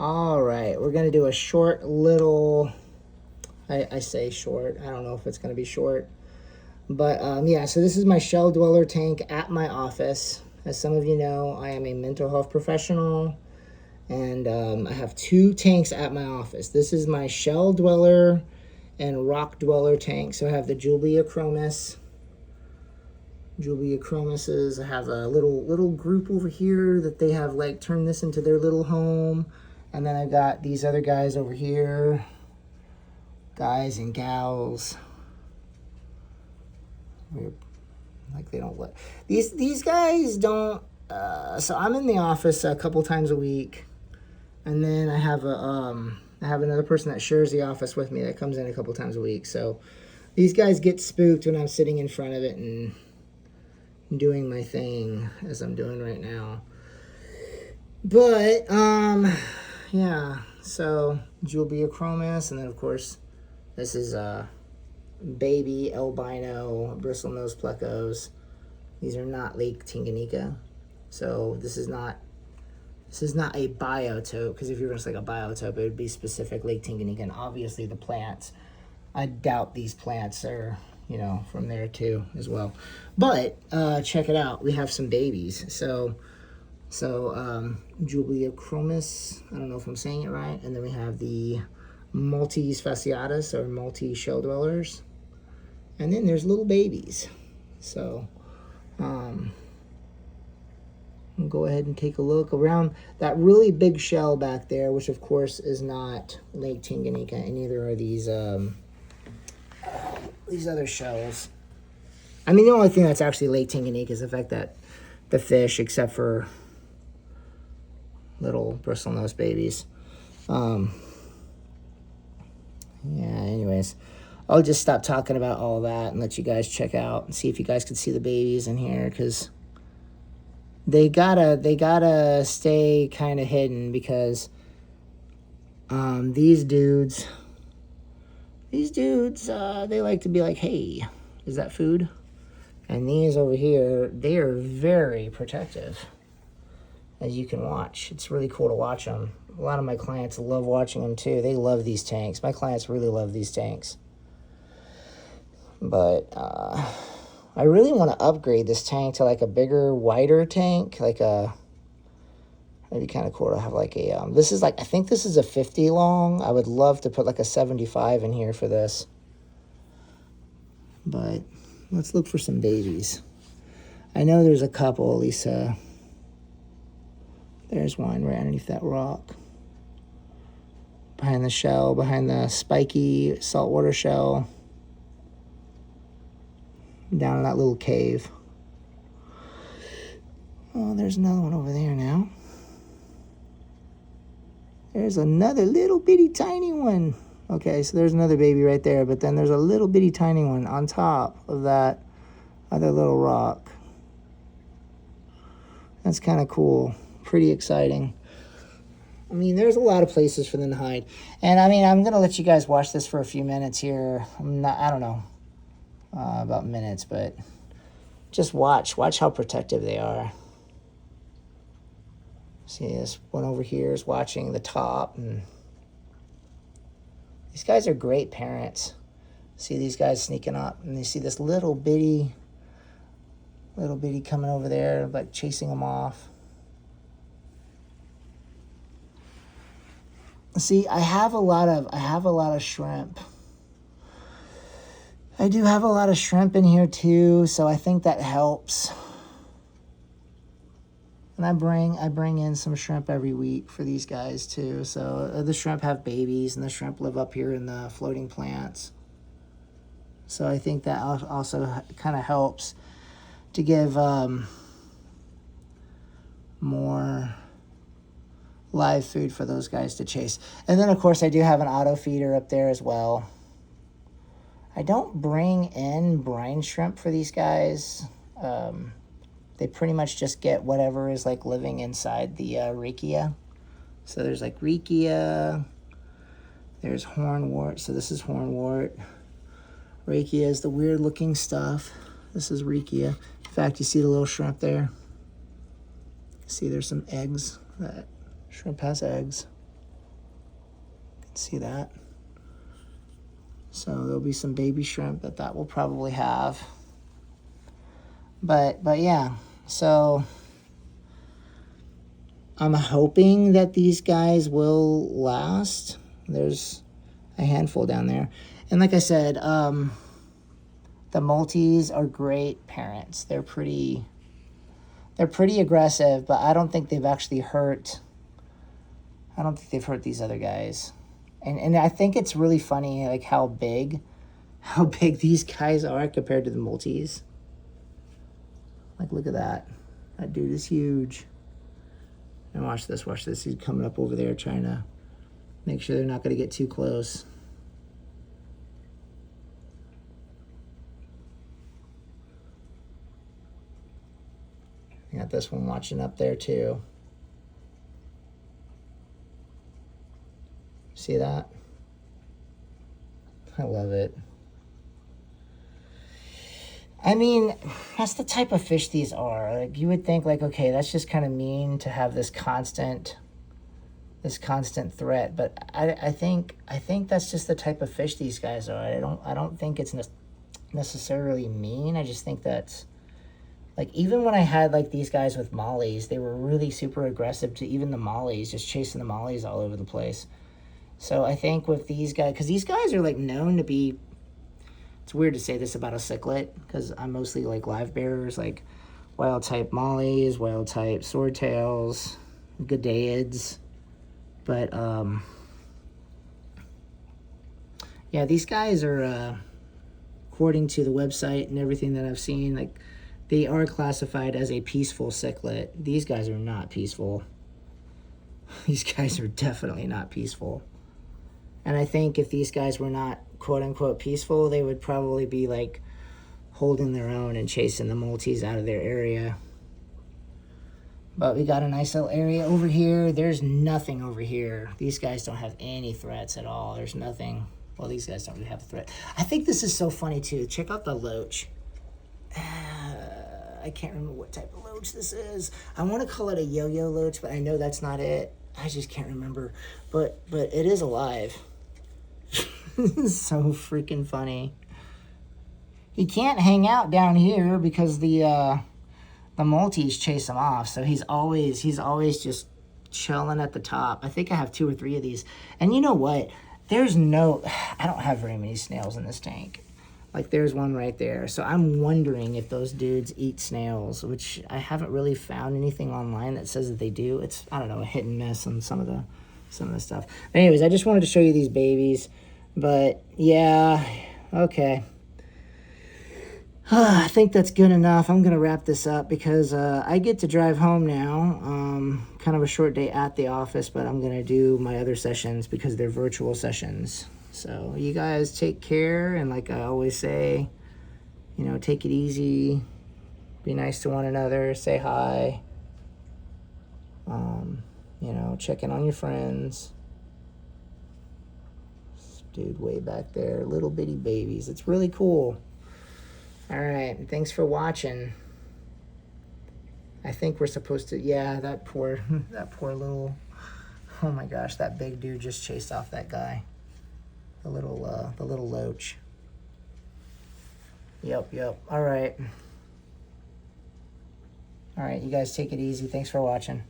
All right, we're gonna do a short little, I say short, I don't know if it's gonna be short, but yeah, so this is my shell dweller tank at my office. As some of you know, I am a mental health professional, and I have 2 tanks at my office. This is my shell dweller and rock dweller tank. So I have the julidochromis. I have a little group over here that they have like turned this into their little home. And then I've got these other guys over here, guys and gals. Like they don't let these guys don't. So I'm in the office a couple times a week, and then I have another person that shares the office with me that comes in a couple times a week. So these guys get spooked when I'm sitting in front of it and doing my thing as I'm doing right now. But yeah, so julidochromis, and then of course this is baby albino bristlenose plecos. These are not Lake Tanganyika, so this is not a biotope, because if you were going to say a biotope, it would be specific Lake Tanganyika, and obviously the plants, I doubt these plants are, from there too as well. But check it out, we have some babies. So julidochromis, I don't know if I'm saying it right, and then we have the multifasciatus, or multi-shell dwellers, and then there's little babies. So go ahead and take a look around that really big shell back there, which of course is not Lake Tanganyika, and neither are these other shells. I mean, the only thing that's actually Lake Tanganyika is the fact that the fish, except for little bristlenose babies. Yeah, anyways, I'll just stop talking about all that and let you guys check out and see if you guys can see the babies in here, because they gotta stay kind of hidden, because these dudes, they like to be like, hey, is that food? And these over here, they are very protective, as you can watch. It's really cool to watch them. A lot of my clients love watching them too. They love these tanks. My clients really love these tanks. But I really want to upgrade this tank to like a bigger, wider tank. Like it'd be kind of cool to have like a, this is like, I think this is a 50 long. I would love to put like a 75 in here for this. But let's look for some babies. I know there's a couple, at least. There's one right underneath that rock. Behind the shell, behind the spiky saltwater shell. Down in that little cave. Oh, there's another one over there now. There's another little bitty tiny one. Okay, so there's another baby right there, but then there's a little bitty tiny one on top of that other little rock. That's kind of cool. Pretty exciting. I mean, there's a lot of places for them to hide. And I mean, I'm going to let you guys watch this for a few minutes here. I don't know about minutes, but just watch how protective they are. See, this one over here is watching the top, and these guys are great parents. See these guys sneaking up, and you see this little bitty coming over there, like chasing them off. See, I have a lot of shrimp. I do have a lot of shrimp in here too, so I think that helps. And I bring in some shrimp every week for these guys too. So the shrimp have babies, and the shrimp live up here in the floating plants. So I think that also kind of helps to give more live food for those guys to chase. And then, of course, I do have an auto feeder up there as well. I don't bring in brine shrimp for these guys. They pretty much just get whatever is like living inside the rachia. So there's like rachia, there's hornwort. So this is hornwort. Rachia is the weird looking stuff. This is rachia. In fact, you see the little shrimp there? See, there's some eggs. That shrimp has eggs. See that? So there'll be some baby shrimp that will probably have. But yeah, so I'm hoping that these guys will last. There's a handful down there. And like I said, the multis are great parents. They're pretty aggressive, but I don't think they've actually hurt. I don't think they've hurt these other guys. And I think it's really funny, like how big these guys are compared to the multis. Like, look at that. That dude is huge. And watch this. He's coming up over there trying to make sure they're not going to get too close. I got this one watching up there too. See that? I love it. I mean, that's the type of fish these are. Like, you would think, like, okay, that's just kind of mean to have this constant threat. But I think that's just the type of fish these guys are. I don't think it's necessarily mean. I just think that's, like, even when I had, like, these guys with mollies, they were really super aggressive to even the mollies, just chasing the mollies all over the place. So I think with these guys, because these guys are, like, known to be, it's weird to say this about a cichlid, because I'm mostly, like, live bearers, like wild-type mollies, wild-type swordtails, gadaids. But, yeah, these guys are, according to the website and everything that I've seen, like, they are classified as a peaceful cichlid. These guys are not peaceful. These guys are definitely not peaceful. And I think if these guys were not quote-unquote peaceful, they would probably be, like, holding their own and chasing the multis out of their area. But we got a nice little area over here. There's nothing over here. These guys don't have any threats at all. There's nothing. Well, these guys don't really have a threat. I think this is so funny, too. Check out the loach. I can't remember what type of loach this is. I want to call it a yo-yo loach, but I know that's not it. I just can't remember. But it is alive. So freaking funny. He can't hang out down here because the multis chase him off. So he's always just chilling at the top. I think I have 2 or 3 of these. And you know what? I don't have very many snails in this tank. Like, there's one right there. So I'm wondering if those dudes eat snails, which I haven't really found anything online that says that they do. It's, I don't know, a hit and miss on some of the stuff. But anyways, I just wanted to show you these babies. But yeah, okay. I think that's good enough. I'm going to wrap this up because I get to drive home now. Kind of a short day at the office, but I'm going to do my other sessions because they're virtual sessions. So you guys take care, and like I always say, you know, take it easy, be nice to one another, say hi, you know, check in on your friends. This dude way back there, little bitty babies. It's really cool. All right, thanks for watching. I think we're supposed to, yeah, that poor little, oh my gosh, that big dude just chased off that guy. The little loach. Yep. All right. You guys take it easy. Thanks for watching.